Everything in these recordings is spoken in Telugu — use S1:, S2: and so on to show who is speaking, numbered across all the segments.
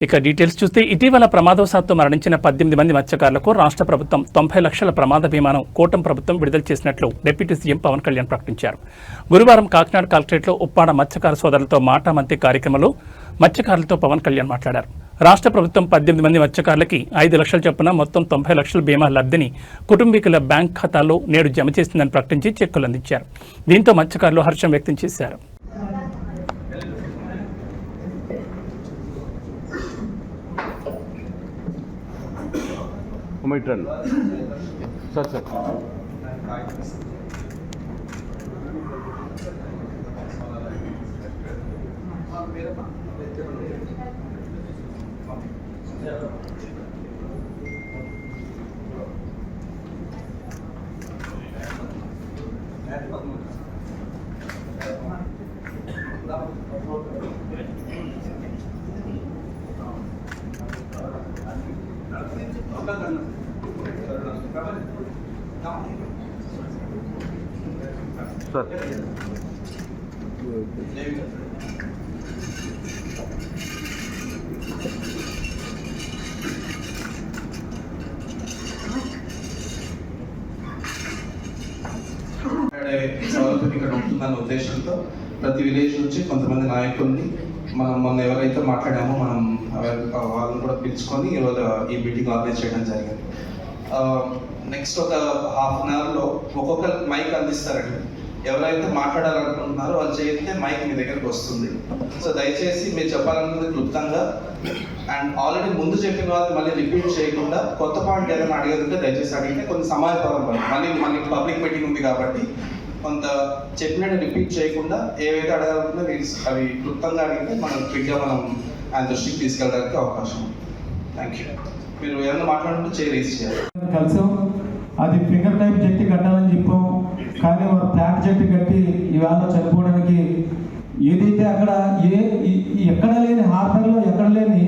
S1: ఇక డీటెయిల్స్ చూస్తే ఇటీవల ప్రమాదవశాత్తు మరణించిన 18 మంది మత్స్యకారులకు రాష్ట్ర ప్రభుత్వం 90 లక్షల ప్రమాద బీమాను కూటమి ప్రభుత్వం విడుదల చేసినట్లు డిప్యూటీ సీఎం పవన్ కళ్యాణ్ ప్రకటించారు. గురువారం కాకినాడ కలెక్టరేట్లో ఉప్పాడ మత్స్యకార సోదరులతో మాటామంతి కార్యక్రమంలో మత్స్యకారులతో పవన్ కళ్యాణ్ మాట్లాడారు. రాష్ట్ర ప్రభుత్వం 18 మంది మత్స్యకారులకి 5 లక్షల చొప్పున మొత్తం 90 లక్షల బీమా లబ్ధిని కుటుంబీకుల బ్యాంక్ ఖాతాల్లో నేడు జమ చేసిందని ప్రకటించి చెక్కులు అందించారు. దీంతో మత్స్యకారులు హర్షం వ్యక్తం చేశారు.
S2: सर सर सर
S3: సౌలభ్యం ఇక్కడ ఉంటుందన్న ఉద్దేశంతో ప్రతి విలేజ్ నుంచి కొంతమంది నాయకుల్ని మనం మొన్న ఎవరైతే మాట్లాడామో మనం వాళ్ళని కూడా పిలుచుకొని ఈరోజు ఈ మీటింగ్ ఆర్గనైజ్ చేయడం జరిగింది. నెక్స్ట్ ఒక హాఫ్ అన్ అవర్లో ఒక్కొక్క మైక్ అందిస్తారండి. ఎవరైతే మాట్లాడాలనుకుంటున్నారో వాళ్ళు చేస్తే మైక్ మీ దగ్గరకు వస్తుంది. సో దయచేసి మీరు చెప్పాలనుకుంది క్లుప్తంగా అండ్ ఆల్రెడీ ముందు చెప్పిన వాళ్ళు మళ్ళీ రిపీట్ చేయకుండా కొత్త పాయింట్ ఏదైనా అడిగేదంటే దయచేసి అడిగితే కొంత సమాజపరం మళ్ళీ పబ్లిక్ మీటింగ్ ఉంది కాబట్టి కొంత చెప్పినట్టు రిపీట్ చేయకుండా ఏవైతే అడగాలనుకుంటే అవి క్లుప్తంగా అడిగితే మనం క్విక్గా మనం ఆయన దృష్టికి తీసుకెళ్ళడానికి అవకాశం. Thank you. మీరు ఏమైనా మాట్లాడుకుంటే రేస్ చేయాలి.
S4: కలిసాం, అది ఫింగర్ టైప్ జట్టి కట్టాలని చెప్పాం. కానీ వారు ఫ్లాట్ జట్టి కట్టి ఇవాళ చనిపోవడానికి ఏదైతే అక్కడ ఎక్కడ లేని హార్బర్లో ఎక్కడ లేని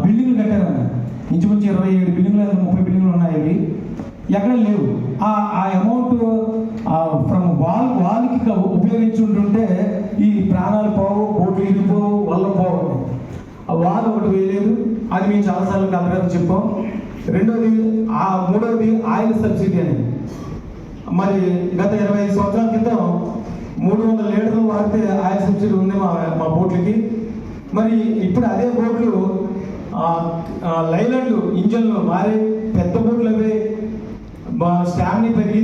S4: బిల్డింగ్లు కట్టారన్న. ఇంచుమించు 27 బిల్డింగ్లు 30 బిల్డింగ్లు ఉన్నాయి. ఎక్కడ లేవు. ఆ అమౌంట్ ఫ్రమ్ వాళ్ళకి ఉపయోగించి ఉంటుంటే ఈ ప్రాణాలు పోవు, బోట్లు ఇరిగిపోవు, వల్ల పోవు. వాళ్ళు ఒకటి వేయలేదు. అది మేము చాలాసార్లు కలగాలని చెప్పాం. మూడవది ఆయిల్ సబ్సిడీ అనేది. మరి గత 25 సంవత్సరాల క్రితం 300 లీటర్లు వాడితే ఆయిల్ సబ్సిడీ ఉంది మా బోట్లకి. మరి ఇప్పుడు అదే బోట్లు లైలాండ్లు ఇంజన్లు మారే పెద్ద బోట్లు అవే స్టామినా పెరిగి